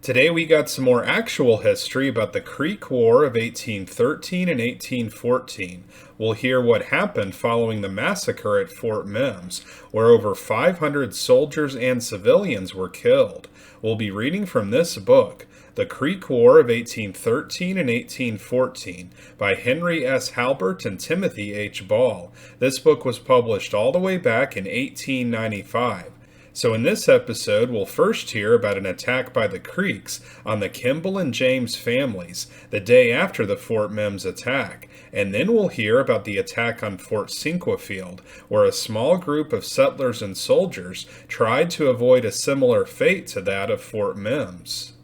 Today we got some more actual history about the Creek War of 1813 and 1814. We'll hear what happened following the massacre at Fort Mims, where over 500 soldiers and civilians were killed. We'll be reading from this book, The Creek War of 1813 and 1814, by Henry S. Halbert and Timothy H. Ball. This book was published all the way back in 1895. So in this episode, we'll first hear about an attack by the Creeks on the Kimble and James families the day after the Fort Mims attack, and then we'll hear about the attack on Fort Sinquefield, where a small group of settlers and soldiers tried to avoid a similar fate to that of Fort Mims.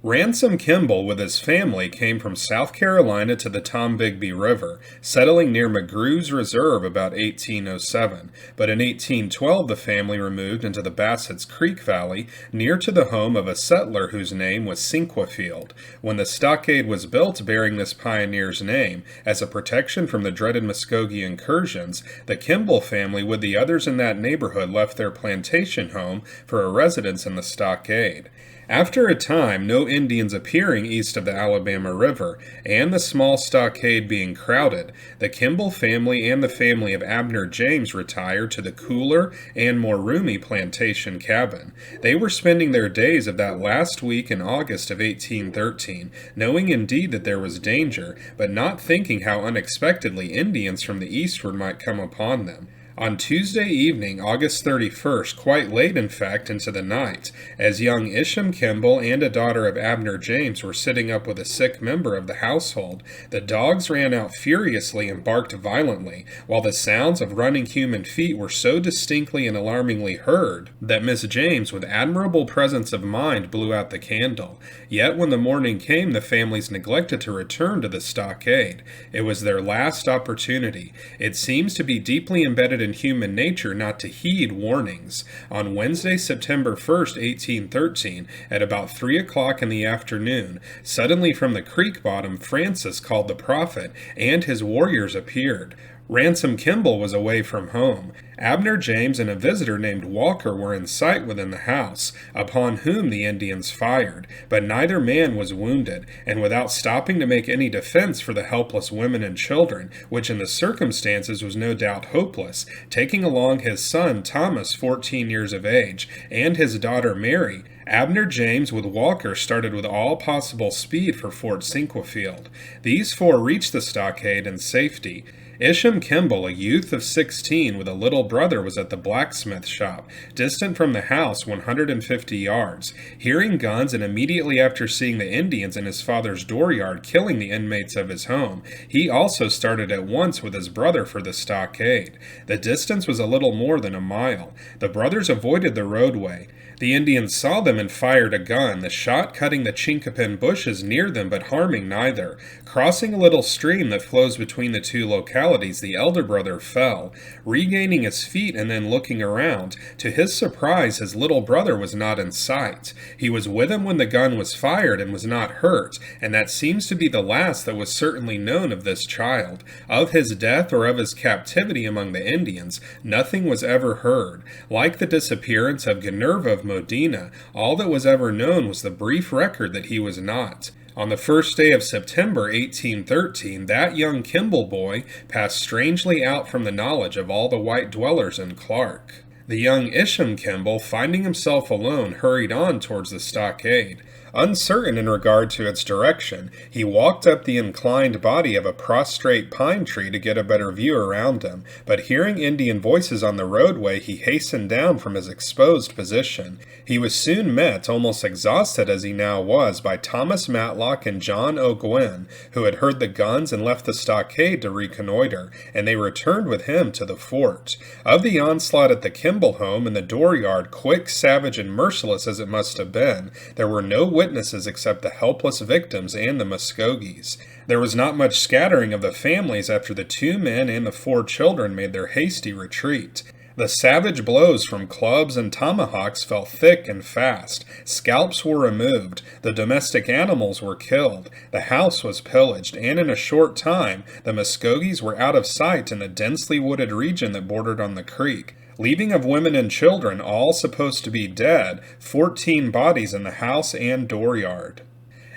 Ransom Kimble with his family came from South Carolina to the Tombigbee River, settling near McGrew's Reserve about 1807, but in 1812 the family removed into the Bassett's Creek Valley, near to the home of a settler whose name was Sinquefield. When the stockade was built bearing this pioneer's name, as a protection from the dreaded Muskogee incursions, the Kimble family with the others in that neighborhood left their plantation home for a residence in the stockade. After a time, no Indians appearing east of the Alabama River, and the small stockade being crowded, the Kimble family and the family of Abner James retired to the cooler and more roomy plantation cabin. They were spending their days of that last week in August of 1813, knowing indeed that there was danger, but not thinking how unexpectedly Indians from the eastward might come upon them. On Tuesday evening, August 31st, quite late in fact into the night, as young Isham Kimble and a daughter of Abner James were sitting up with a sick member of the household, the dogs ran out furiously and barked violently, while the sounds of running human feet were so distinctly and alarmingly heard that Miss James, with admirable presence of mind, blew out the candle. Yet when the morning came, the families neglected to return to the stockade. It was their last opportunity. It seems to be deeply embedded in human nature not to heed warnings. On Wednesday, September 1st, 1813, at about 3 o'clock in the afternoon, suddenly from the creek bottom Francis called the prophet, and his warriors appeared. Ransom Kimble was away from home. Abner James and a visitor named Walker were in sight within the house, upon whom the Indians fired, but neither man was wounded, and without stopping to make any defense for the helpless women and children, which in the circumstances was no doubt hopeless, taking along his son Thomas, 14 years of age, and his daughter Mary, Abner James with Walker started with all possible speed for Fort Sinquefield. These four reached the stockade in safety. Isham Kimble, a youth of 16 with a little brother, was at the blacksmith shop, distant from the house 150 yards. Hearing guns and immediately after seeing the Indians in his father's dooryard killing the inmates of his home, he also started at once with his brother for the stockade. The distance was a little more than a mile. The brothers avoided the roadway. The Indians saw them and fired a gun, the shot cutting the chinkapin bushes near them but harming neither. Crossing a little stream that flows between the two localities, the elder brother fell. Regaining his feet and then looking around, to his surprise his little brother was not in sight. He was with him when the gun was fired and was not hurt, and that seems to be the last that was certainly known of this child. Of his death or of his captivity among the Indians, nothing was ever heard. Like the disappearance of Ginevra of Modena, all that was ever known was the brief record that he was not. On the first day of September 1813, that young Kimble boy passed strangely out from the knowledge of all the white dwellers in Clark. The young Isham Kimble, finding himself alone, hurried on towards the stockade. Uncertain in regard to its direction, he walked up the inclined body of a prostrate pine tree to get a better view around him, but hearing Indian voices on the roadway, he hastened down from his exposed position. He was soon met, almost exhausted as he now was, by Thomas Matlock and John O'Gwen, who had heard the guns and left the stockade to reconnoiter, and they returned with him to the fort. Of the onslaught at the Kimble home and the dooryard, quick, savage, and merciless as it must have been, there were no witnesses except the helpless victims and the Muskogees. There was not much scattering of the families after the 2 men and the 4 children made their hasty retreat. The savage blows from clubs and tomahawks fell thick and fast. Scalps were removed. The domestic animals were killed. The house was pillaged, and in a short time the Muskogees were out of sight in the densely wooded region that bordered on the creek. leaving of women and children, all supposed to be dead, 14 bodies in the house and dooryard.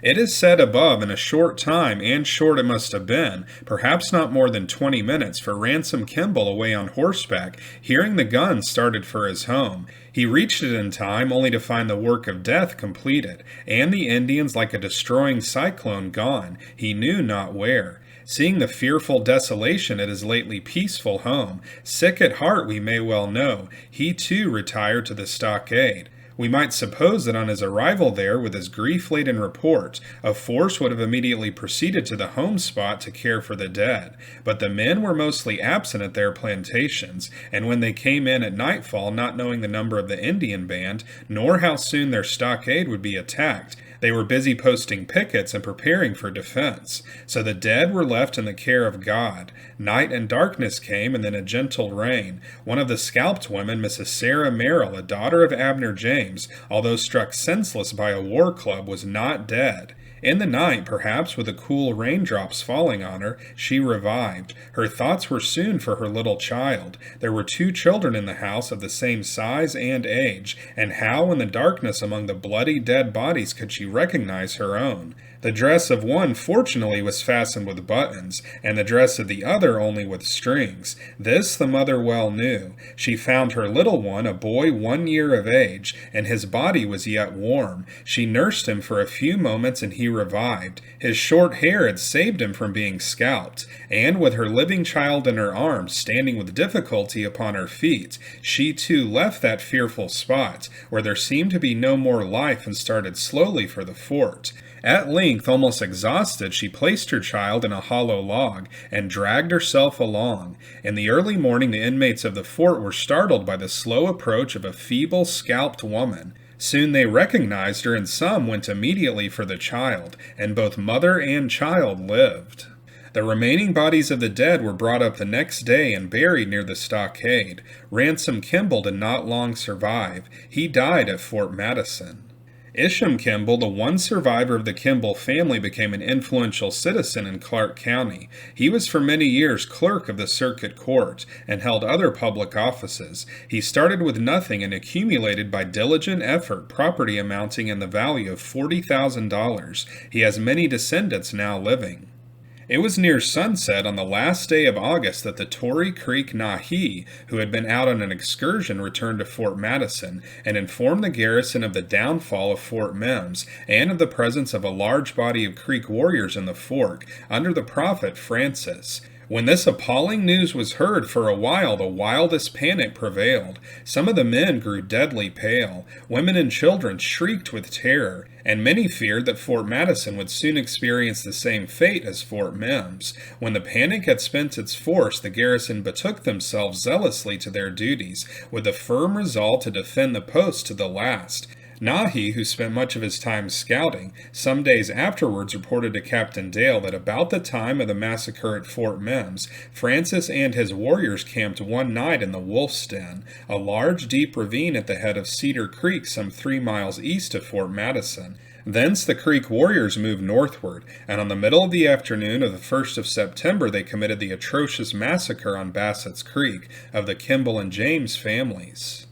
It is said above, in a short time, and short it must have been, perhaps not more than 20 minutes, for Ransom Kimble, away on horseback, hearing the gun, started for his home. He reached it in time, only to find the work of death completed, and the Indians, like a destroying cyclone, gone, he knew not where. Seeing the fearful desolation at his lately peaceful home, sick at heart we may well know, he too retired to the stockade. We might suppose that on his arrival there, with his grief-laden report, a force would have immediately proceeded to the home spot to care for the dead, but the men were mostly absent at their plantations, and when they came in at nightfall, not knowing the number of the Indian band, nor how soon their stockade would be attacked, they were busy posting pickets and preparing for defense. So the dead were left in the care of God. Night and darkness came, and then a gentle rain. One of the scalped women, Mrs. Sarah Merrill, a daughter of Abner James, although struck senseless by a war club, was not dead. In the night, perhaps with the cool raindrops falling on her, she revived. Her thoughts were soon for her little child. There were 2 children in the house of the same size and age, and how in the darkness among the bloody dead bodies could she recognize her own? The dress of one fortunately was fastened with buttons, and the dress of the other only with strings. This the mother well knew. She found her little one, a boy 1 year of age, and his body was yet warm. She nursed him for a few moments, and he revived. His short hair had saved him from being scalped, and with her living child in her arms, standing with difficulty upon her feet, she too left that fearful spot, where there seemed to be no more life, and started slowly for the fort. At length, almost exhausted, she placed her child in a hollow log, and dragged herself along. In the early morning the inmates of the fort were startled by the slow approach of a feeble, scalped woman. Soon they recognized her, and some went immediately for the child, and both mother and child lived. The remaining bodies of the dead were brought up the next day and buried near the stockade. Ransom Kimble did not long survive. He died at Fort Madison. Isham Kimble, the one survivor of the Kimble family, became an influential citizen in Clark County. He was for many years clerk of the circuit court and held other public offices. He started with nothing and accumulated by diligent effort property amounting in the value of $40,000. He has many descendants now living. It was near sunset on the last day of August that the Tory Creek Nahi, who had been out on an excursion, returned to Fort Madison and informed the garrison of the downfall of Fort Mims and of the presence of a large body of Creek warriors in the fort under the prophet Francis. When this appalling news was heard, for a while the wildest panic prevailed. Some of the men grew deadly pale. Women and children shrieked with terror, and many feared that Fort Madison would soon experience the same fate as Fort Mims. When the panic had spent its force, the garrison betook themselves zealously to their duties, with the firm resolve to defend the post to the last. Nahi, who spent much of his time scouting, some days afterwards reported to Captain Dale that about the time of the massacre at Fort Mims, Francis and his warriors camped one night in the Wolf's Den, a large deep ravine at the head of Cedar Creek some 3 miles east of Fort Madison. Thence the Creek warriors moved northward, and on the middle of the afternoon of the 1st of September they committed the atrocious massacre on Bassett's Creek of the Kimble and James families.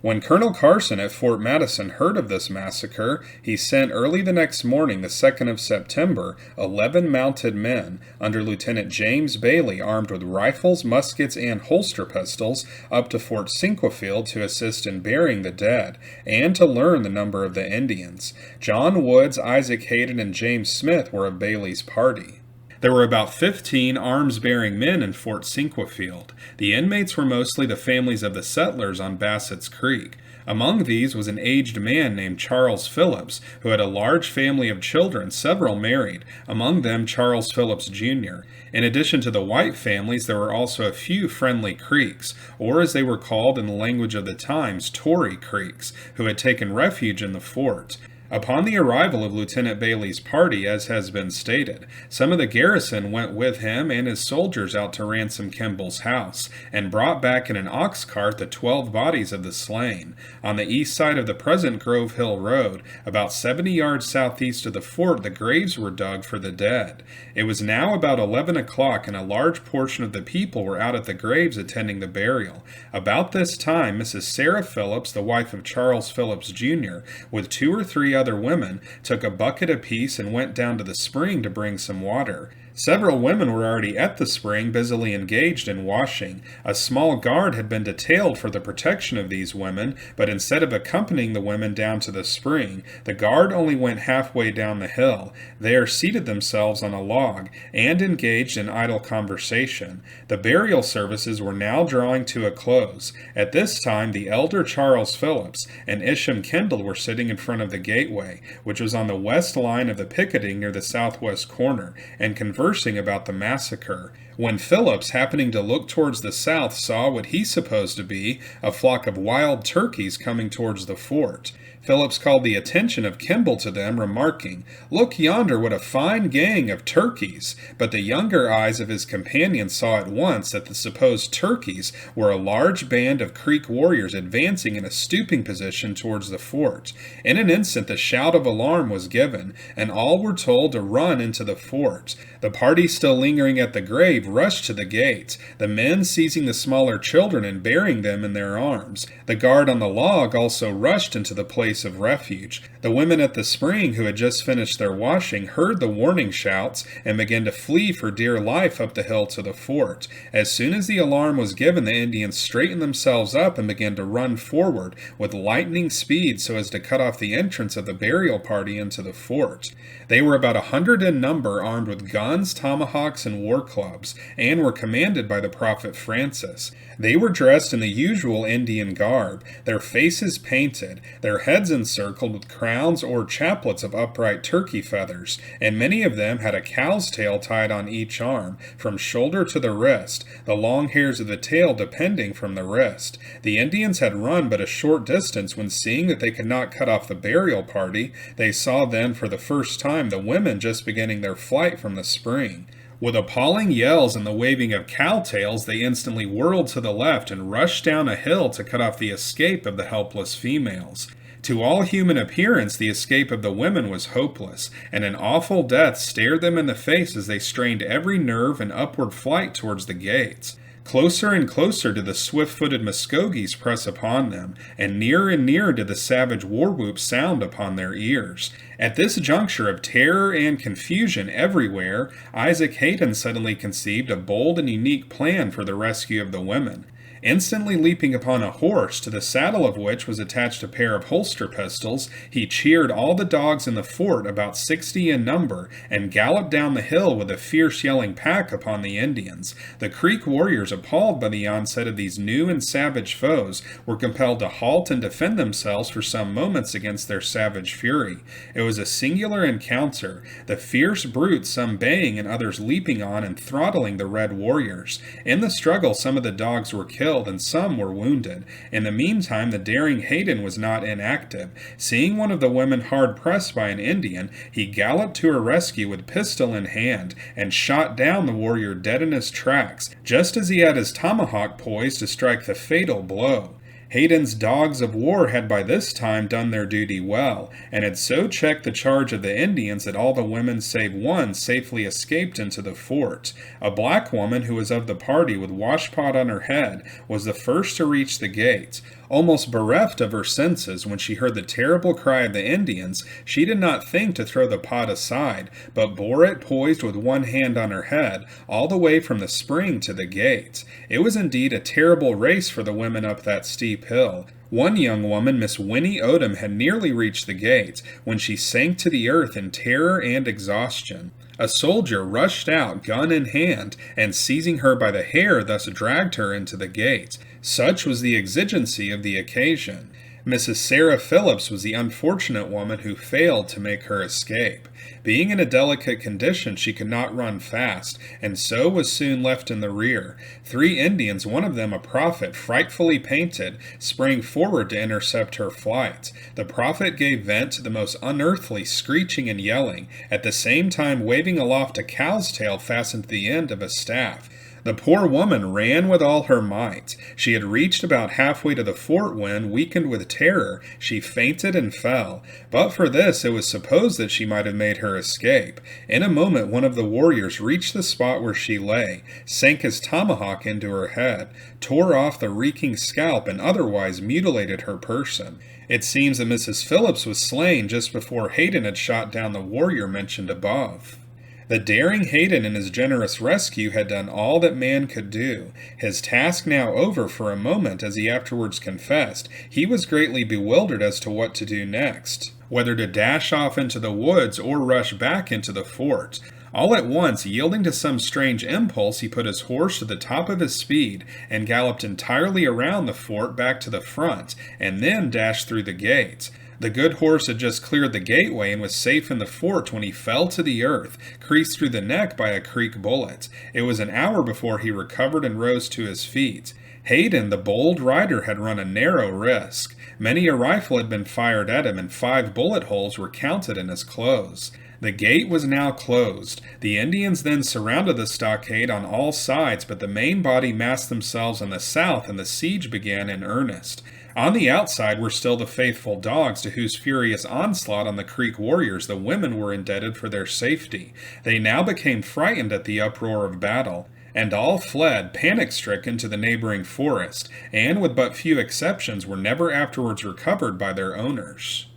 When Colonel Carson at Fort Madison heard of this massacre, he sent early the next morning, the 2nd of September, 11 mounted men, under Lieutenant James Bailey, armed with rifles, muskets, and holster pistols, up to Fort Sinquefield to assist in burying the dead, and to learn the number of the Indians. John Woods, Isaac Hayden, and James Smith were of Bailey's party. There were about 15 arms-bearing men in Fort Sinquefield. The inmates were mostly the families of the settlers on Bassett's Creek. Among these was an aged man named Charles Phillips, who had a large family of children, several married, among them Charles Phillips, Jr. In addition to the white families, there were also a few friendly Creeks, or as they were called in the language of the times, Tory Creeks, who had taken refuge in the fort. Upon the arrival of Lieutenant Bailey's party, as has been stated, some of the garrison went with him and his soldiers out to ransom Kimble's house, and brought back in an ox cart the 12 bodies of the slain. On the east side of the present Grove Hill Road, about 70 yards southeast of the fort, the graves were dug for the dead. It was now about 11 o'clock, and a large portion of the people were out at the graves attending the burial. About this time, Mrs. Sarah Phillips, the wife of Charles Phillips, Jr., with 2 or 3 other women, took a bucket apiece and went down to the spring to bring some water. Several women were already at the spring, busily engaged in washing. A small guard had been detailed for the protection of these women, but instead of accompanying the women down to the spring, the guard only went halfway down the hill. There seated themselves on a log, and engaged in idle conversation. The burial services were now drawing to a close. At this time, the elder Charles Phillips and Isham Kimble were sitting in front of the gateway, which was on the west line of the picketing near the southwest corner, and conversing about the massacre, when Phillips, happening to look towards the south, saw what he supposed to be a flock of wild turkeys coming towards the fort. Phillips called the attention of Kimble to them, remarking, "Look yonder, what a fine gang of turkeys!" But the younger eyes of his companions saw at once that the supposed turkeys were a large band of Creek warriors advancing in a stooping position towards the fort. In an instant the shout of alarm was given, and all were told to run into the fort. The party still lingering at the grave rushed to the gate, the men seizing the smaller children and bearing them in their arms. The guard on the log also rushed into the place of refuge. The women at the spring, who had just finished their washing, heard the warning shouts and began to flee for dear life up the hill to the fort. As soon as the alarm was given, the Indians straightened themselves up and began to run forward with lightning speed so as to cut off the entrance of the burial party into the fort. They were about 100 in number, armed with guns, tomahawks, and war clubs, and were commanded by the prophet Francis. They were dressed in the usual Indian garb, their faces painted, their heads encircled with crowns or chaplets of upright turkey feathers, and many of them had a cow's tail tied on each arm, from shoulder to the wrist, the long hairs of the tail depending from the wrist. The Indians had run but a short distance when, seeing that they could not cut off the burial party, they saw then for the first time the women just beginning their flight from the spring. With appalling yells and the waving of cow-tails, they instantly whirled to the left and rushed down a hill to cut off the escape of the helpless females. To all human appearance, the escape of the women was hopeless, and an awful death stared them in the face as they strained every nerve in upward flight towards the gates. Closer and closer did the swift-footed Muskogees press upon them, and nearer did the savage war-whoop sound upon their ears. At this juncture of terror and confusion everywhere, Isaac Hayden suddenly conceived a bold and unique plan for the rescue of the women. Instantly leaping upon a horse, to the saddle of which was attached a pair of holster pistols, he cheered all the dogs in the fort, about 60 in number, and galloped down the hill with a fierce yelling pack upon the Indians. The Creek warriors, appalled by the onset of these new and savage foes, were compelled to halt and defend themselves for some moments against their savage fury. It was a singular encounter, the fierce brutes, some baying and others leaping on and throttling the red warriors. In the struggle some of the dogs were killed, and some were wounded. In the meantime, the daring Hayden was not inactive. Seeing one of the women hard pressed by an Indian, he galloped to her rescue with pistol in hand, and shot down the warrior dead in his tracks, just as he had his tomahawk poised to strike the fatal blow. Hayden's dogs of war had by this time done their duty well, and had so checked the charge of the Indians that all the women save one safely escaped into the fort. A black woman who was of the party with washpot on her head was the first to reach the gates. Almost bereft of her senses when she heard the terrible cry of the Indians, she did not think to throw the pot aside, but bore it poised with one hand on her head, all the way from the spring to the gate. It was indeed a terrible race for the women up that steep hill. One young woman, Miss Winnie Odom, had nearly reached the gate, when she sank to the earth in terror and exhaustion. A soldier rushed out, gun in hand, and seizing her by the hair, thus dragged her into the gate. Such was the exigency of the occasion. Mrs. Sarah Phillips was the unfortunate woman who failed to make her escape. Being in a delicate condition, she could not run fast, and so was soon left in the rear. 3 Indians, one of them a prophet, frightfully painted, sprang forward to intercept her flight. The prophet gave vent to the most unearthly screeching and yelling, at the same time waving aloft a cow's tail fastened to the end of a staff. The poor woman ran with all her might. She had reached about halfway to the fort when, weakened with terror, she fainted and fell. But for this, it was supposed that she might have made her escape. In a moment, one of the warriors reached the spot where she lay, sank his tomahawk into her head, tore off the reeking scalp, and otherwise mutilated her person. It seems that Mrs. Phillips was slain just before Hayden had shot down the warrior mentioned above. The daring Hayden in his generous rescue had done all that man could do. His task now over for a moment, as he afterwards confessed, he was greatly bewildered as to what to do next, whether to dash off into the woods or rush back into the fort. All at once, yielding to some strange impulse, he put his horse to the top of his speed and galloped entirely around the fort back to the front, and then dashed through the gates. The good horse had just cleared the gateway and was safe in the fort when he fell to the earth, creased through the neck by a Creek bullet. It was an hour before he recovered and rose to his feet. Hayden, the bold rider, had run a narrow risk. Many a rifle had been fired at him, and 5 bullet holes were counted in his clothes. The gate was now closed. The Indians then surrounded the stockade on all sides, but the main body massed themselves on the south, and the siege began in earnest. On the outside were still the faithful dogs, to whose furious onslaught on the Creek warriors the women were indebted for their safety. They now became frightened at the uproar of battle, and all fled, panic-stricken, to the neighboring forest, and with but few exceptions were never afterwards recovered by their owners.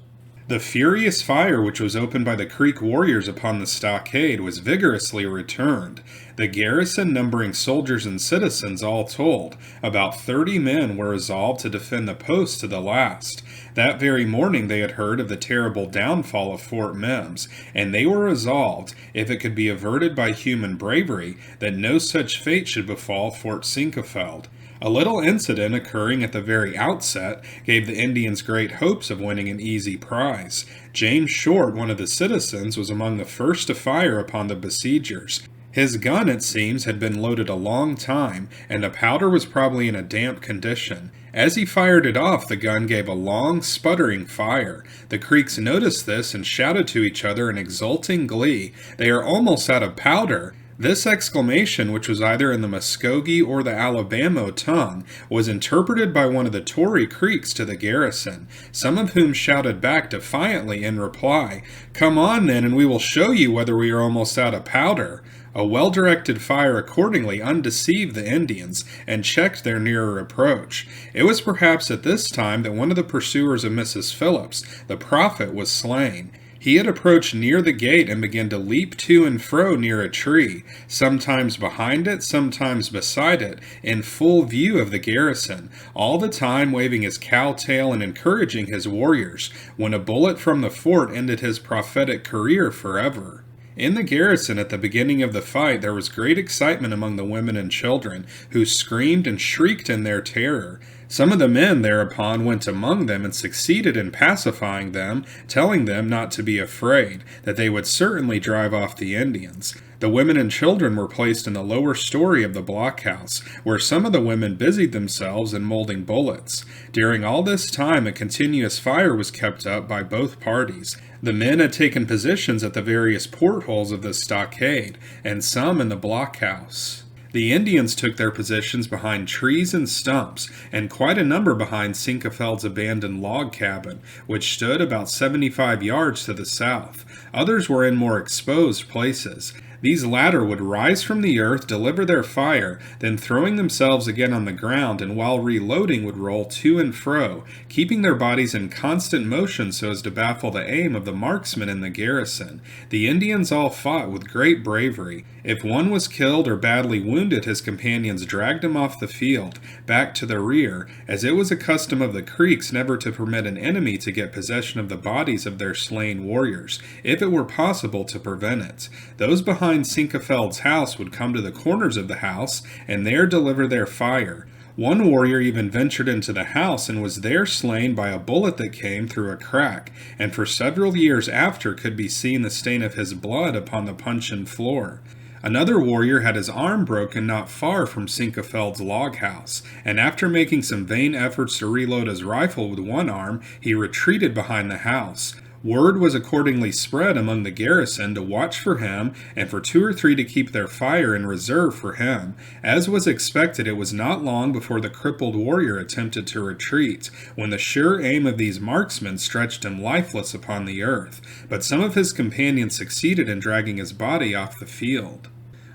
The furious fire which was opened by the Creek warriors upon the stockade was vigorously returned. The garrison, numbering soldiers and citizens all told, about 30 men, were resolved to defend the post to the last. That very morning they had heard of the terrible downfall of Fort Mims, and they were resolved, if it could be averted by human bravery, that no such fate should befall Fort Sinkafeld. A little incident occurring at the very outset gave the Indians great hopes of winning an easy prize. James Short, one of the citizens, was among the first to fire upon the besiegers. His gun, it seems, had been loaded a long time, and the powder was probably in a damp condition. As he fired it off, the gun gave a long, sputtering fire. The Creeks noticed this and shouted to each other in exulting glee, "They are almost out of powder!" This exclamation, which was either in the Muskogee or the Alabama tongue, was interpreted by one of the Tory Creeks to the garrison, some of whom shouted back defiantly in reply, "Come on then, and we will show you whether we are almost out of powder." A well-directed fire accordingly undeceived the Indians and checked their nearer approach. It was perhaps at this time that one of the pursuers of Mrs. Phillips, the prophet, was slain. He had approached near the gate and began to leap to and fro near a tree, sometimes behind it, sometimes beside it, in full view of the garrison, all the time waving his cow tail and encouraging his warriors, when a bullet from the fort ended his prophetic career forever. In the garrison at the beginning of the fight there was great excitement among the women and children, who screamed and shrieked in their terror. Some of the men thereupon went among them and succeeded in pacifying them, telling them not to be afraid, that they would certainly drive off the Indians. The women and children were placed in the lower story of the blockhouse, where some of the women busied themselves in molding bullets. During all this time a continuous fire was kept up by both parties. The men had taken positions at the various portholes of the stockade, and some in the blockhouse. The Indians took their positions behind trees and stumps, and quite a number behind Sinkafeld's abandoned log cabin, which stood about 75 yards to the south. Others were in more exposed places. These latter would rise from the earth, deliver their fire, then throwing themselves again on the ground, and while reloading would roll to and fro, keeping their bodies in constant motion so as to baffle the aim of the marksmen in the garrison. The Indians all fought with great bravery. If one was killed or badly wounded, his companions dragged him off the field, back to the rear, as it was a custom of the Creeks never to permit an enemy to get possession of the bodies of their slain warriors, if it were possible to prevent it. Those behind Sinkafeld's house would come to the corners of the house, and there deliver their fire. One warrior even ventured into the house and was there slain by a bullet that came through a crack, and for several years after could be seen the stain of his blood upon the puncheon floor. Another warrior had his arm broken not far from Sinkefeld's log house, and after making some vain efforts to reload his rifle with one arm, he retreated behind the house. Word was accordingly spread among the garrison to watch for him and for 2 or 3 to keep their fire in reserve for him. As was expected, it was not long before the crippled warrior attempted to retreat, when the sure aim of these marksmen stretched him lifeless upon the earth, but some of his companions succeeded in dragging his body off the field.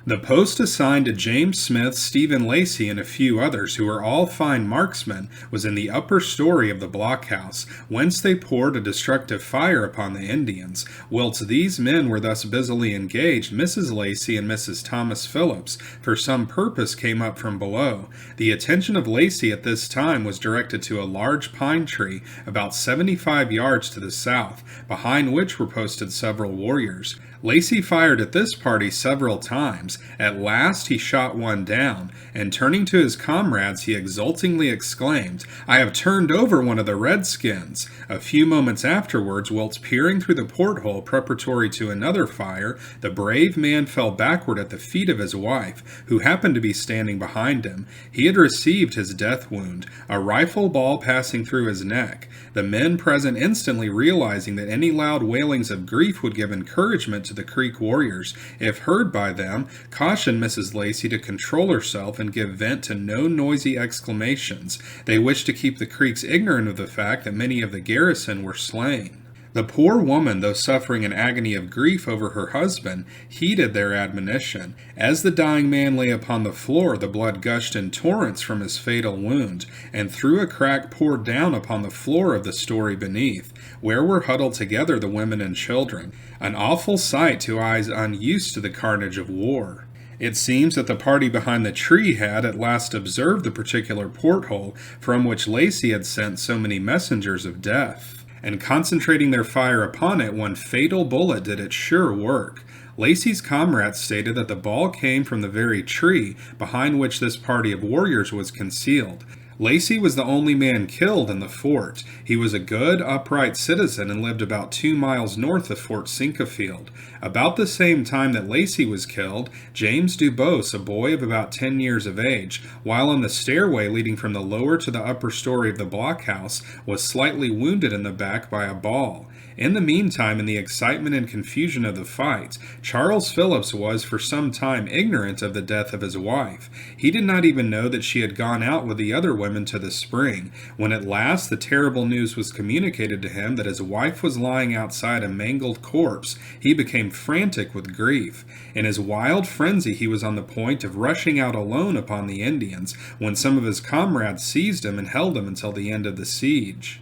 The post assigned to James Smith, Stephen Lacy, and a few others, who were all fine marksmen, was in the upper story of the blockhouse, whence they poured a destructive fire upon the Indians. Whilst these men were thus busily engaged, Mrs. Lacy and Mrs. Thomas Phillips, for some purpose, came up from below. The attention of Lacy at this time was directed to a large pine tree about 75 yards to the south, behind which were posted several warriors. Lacy fired at this party several times. At last he shot one down, and turning to his comrades he exultingly exclaimed, "I have turned over one of the redskins." A few moments afterwards, whilst peering through the porthole preparatory to another fire, the brave man fell backward at the feet of his wife, who happened to be standing behind him. He had received his death wound, a rifle ball passing through his neck. The men present, instantly realizing that any loud wailings of grief would give encouragement to the Creek warriors, if heard by them, cautioned Mrs. Lacy to control herself and give vent to no noisy exclamations. They wished to keep the Creeks ignorant of the fact that many of the garrison were slain. The poor woman, though suffering an agony of grief over her husband, heeded their admonition. As the dying man lay upon the floor, the blood gushed in torrents from his fatal wound, and through a crack poured down upon the floor of the story beneath, where were huddled together the women and children. An awful sight to eyes unused to the carnage of war. It seems that the party behind the tree had at last observed the particular porthole from which Lacy had sent so many messengers of death, and concentrating their fire upon it, one fatal bullet did its sure work. Lacy's comrades stated that the ball came from the very tree behind which this party of warriors was concealed. Lacy was the only man killed in the fort. He was a good, upright citizen and lived about 2 miles north of Fort Sinkefield. About the same time that Lacy was killed, James Dubose, a boy of about 10 years of age, while on the stairway leading from the lower to the upper story of the blockhouse, was slightly wounded in the back by a ball. In the meantime, in the excitement and confusion of the fight, Charles Phillips was for some time ignorant of the death of his wife. He did not even know that she had gone out with the other women to the spring. When at last the terrible news was communicated to him that his wife was lying outside a mangled corpse, he became frantic with grief. In his wild frenzy he was on the point of rushing out alone upon the Indians, when some of his comrades seized him and held him until the end of the siege.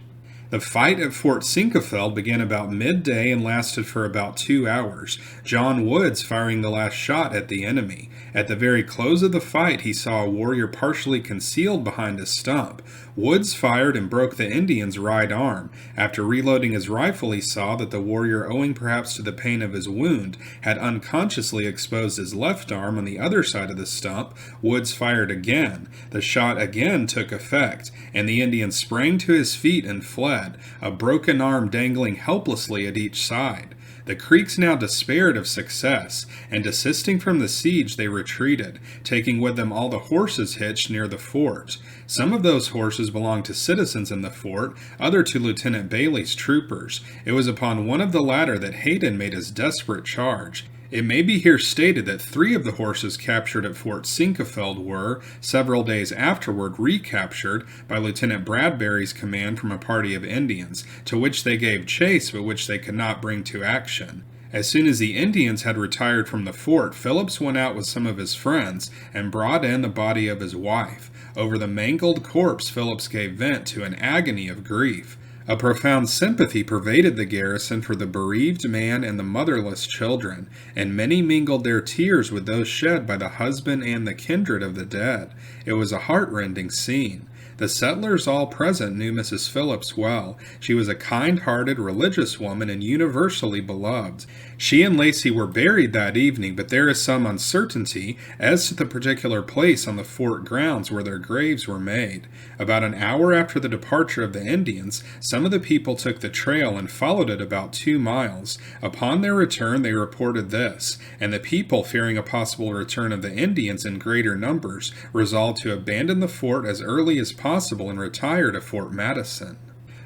The fight at Fort Sinkefeld began about midday and lasted for about 2 hours, John Woods firing the last shot at the enemy. At the very close of the fight, he saw a warrior partially concealed behind a stump. Woods fired and broke the Indian's right arm. After reloading his rifle, he saw that the warrior, owing perhaps to the pain of his wound, had unconsciously exposed his left arm on the other side of the stump. Woods fired again. The shot again took effect, and the Indian sprang to his feet and fled, a broken arm dangling helplessly at each side. The Creeks now despaired of success, and desisting from the siege they retreated, taking with them all the horses hitched near the fort. Some of those horses belonged to citizens in the fort, other to Lieutenant Bailey's troopers. It was upon one of the latter that Hayden made his desperate charge. It may be here stated that 3 of the horses captured at Fort Sinkefeld were, several days afterward, recaptured by Lieutenant Bradbury's command from a party of Indians, to which they gave chase but which they could not bring to action. As soon as the Indians had retired from the fort, Phillips went out with some of his friends and brought in the body of his wife. Over the mangled corpse, Phillips gave vent to an agony of grief. A profound sympathy pervaded the garrison for the bereaved man and the motherless children, and many mingled their tears with those shed by the husband and the kindred of the dead. It was a heart-rending scene. The settlers all present knew Mrs. Phillips well. She was a kind-hearted, religious woman and universally beloved. She and Lacy were buried that evening, but there is some uncertainty as to the particular place on the fort grounds where their graves were made. About an hour after the departure of the Indians, some of the people took the trail and followed it about 2 miles. Upon their return, they reported this, and the people, fearing a possible return of the Indians in greater numbers, resolved to abandon the fort as early as possible and retire to Fort Madison.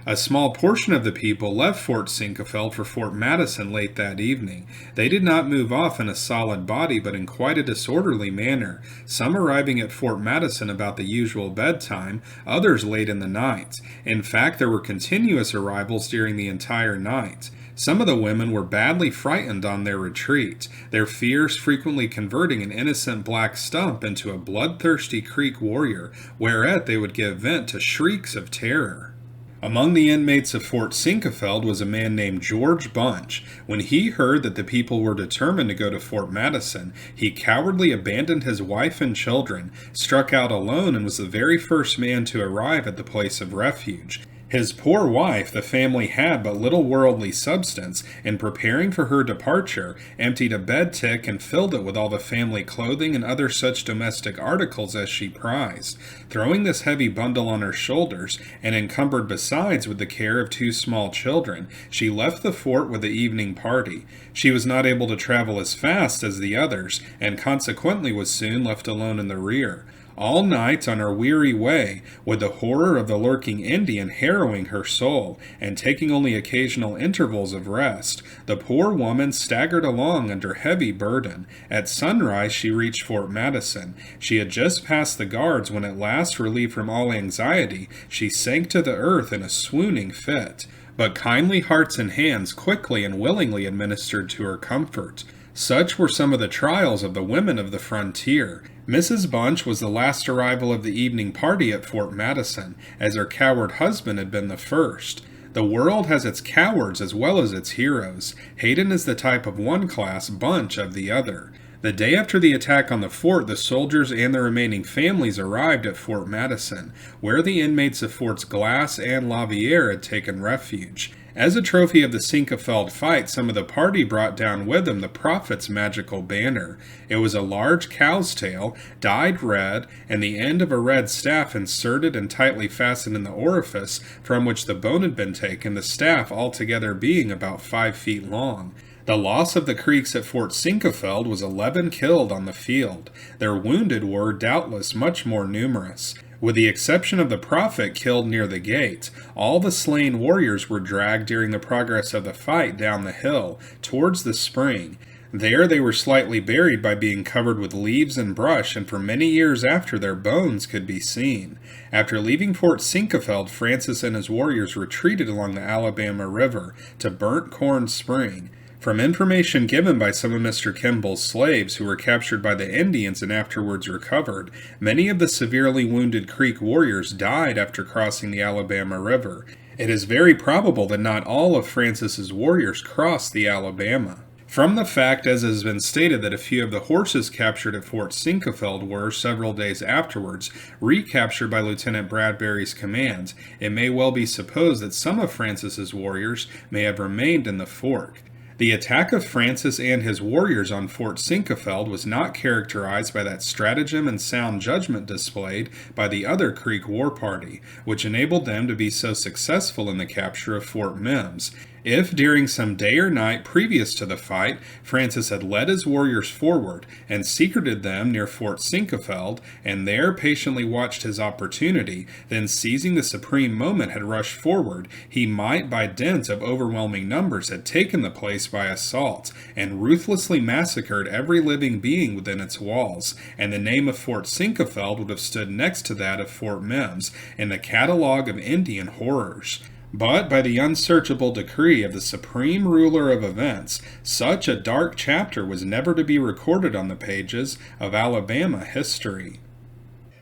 A small portion of the people left Fort Sinkafeld for Fort Madison late that evening. They did not move off in a solid body, but in quite a disorderly manner, some arriving at Fort Madison about the usual bedtime, others late in the night. In fact, there were continuous arrivals during the entire night. Some of the women were badly frightened on their retreat, their fears frequently converting an innocent black stump into a bloodthirsty Creek warrior, whereat they would give vent to shrieks of terror. Among the inmates of Fort Sinkafeld was a man named George Bunch. When he heard that the people were determined to go to Fort Madison, he cowardly abandoned his wife and children, struck out alone, and was the very first man to arrive at the place of refuge. His poor wife, the family had but little worldly substance, and preparing for her departure, emptied a bed tick and filled it with all the family clothing and other such domestic articles as she prized. Throwing this heavy bundle on her shoulders, and encumbered besides with the care of 2 small children, she left the fort with the evening party. She was not able to travel as fast as the others, and consequently was soon left alone in the rear. All night on her weary way, with the horror of the lurking Indian harrowing her soul, and taking only occasional intervals of rest, the poor woman staggered along under heavy burden. At sunrise she reached Fort Madison. She had just passed the guards when at last, relieved from all anxiety, she sank to the earth in a swooning fit. But kindly hearts and hands quickly and willingly administered to her comfort. Such were some of the trials of the women of the frontier. Mrs. Bunch was the last arrival of the evening party at Fort Madison, as her coward husband had been the first. The world has its cowards as well as its heroes. Hayden is the type of one class, Bunch of the other. The day after the attack on the fort, the soldiers and the remaining families arrived at Fort Madison, where the inmates of Forts Glass and Lavier had taken refuge. As a trophy of the Sinkafeld fight, some of the party brought down with them the Prophet's magical banner. It was a large cow's tail, dyed red, and the end of a red staff inserted and tightly fastened in the orifice from which the bone had been taken, the staff altogether being about 5 feet long. The loss of the Creeks at Fort Sinkafeld was 11 killed on the field. Their wounded were, doubtless, much more numerous. With the exception of the Prophet killed near the gate, all the slain warriors were dragged during the progress of the fight down the hill, towards the spring. There they were slightly buried by being covered with leaves and brush, and for many years after their bones could be seen. After leaving Fort Sinkafeld, Francis and his warriors retreated along the Alabama River to Burnt Corn Spring. From information given by some of Mr. Kimble's slaves who were captured by the Indians and afterwards recovered, many of the severely wounded Creek warriors died after crossing the Alabama River. It is very probable that not all of Francis's warriors crossed the Alabama. From the fact, as has been stated, that a few of the horses captured at Fort Sinkafeld were, several days afterwards, recaptured by Lieutenant Bradbury's command, it may well be supposed that some of Francis's warriors may have remained in the fort. The attack of Francis and his warriors on Fort Sinkafeld was not characterized by that stratagem and sound judgment displayed by the other Creek war party, which enabled them to be so successful in the capture of Fort Mims. If, during some day or night previous to the fight, Francis had led his warriors forward and secreted them near Fort Sinkafeld, and there patiently watched his opportunity, then seizing the supreme moment had rushed forward, he might, by dint of overwhelming numbers, have taken the place by assault, and ruthlessly massacred every living being within its walls, and the name of Fort Sinkafeld would have stood next to that of Fort Mims in the catalogue of Indian horrors. But by the unsearchable decree of the supreme ruler of events, such a dark chapter was never to be recorded on the pages of Alabama history.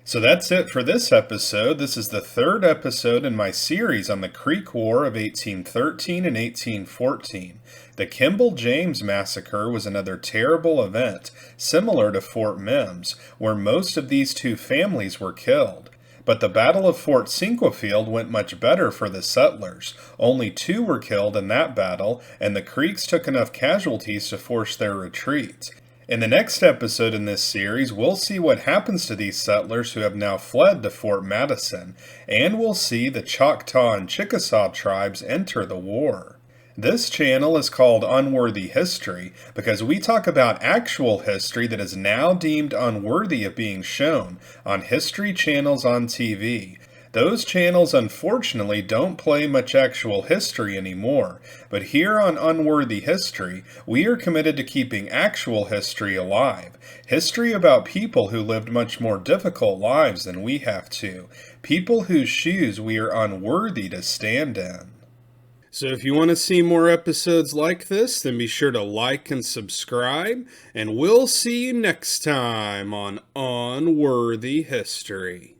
So that's it for this episode. This is the 3rd episode in my series on the Creek War of 1813 and 1814. The Kimble James Massacre was another terrible event, similar to Fort Mims, where most of these 2 families were killed. But the Battle of Fort Sinquefield went much better for the settlers. Only 2 were killed in that battle, and the Creeks took enough casualties to force their retreat. In the next episode in this series, we'll see what happens to these settlers who have now fled to Fort Madison, and we'll see the Choctaw and Chickasaw tribes enter the war. This channel is called Unworthy History because we talk about actual history that is now deemed unworthy of being shown on history channels on TV. Those channels unfortunately don't play much actual history anymore, but here on Unworthy History, we are committed to keeping actual history alive. History about people who lived much more difficult lives than we have to. People whose shoes we are unworthy to stand in. So if you want to see more episodes like this, then be sure to like and subscribe, and we'll see you next time on Unworthy History.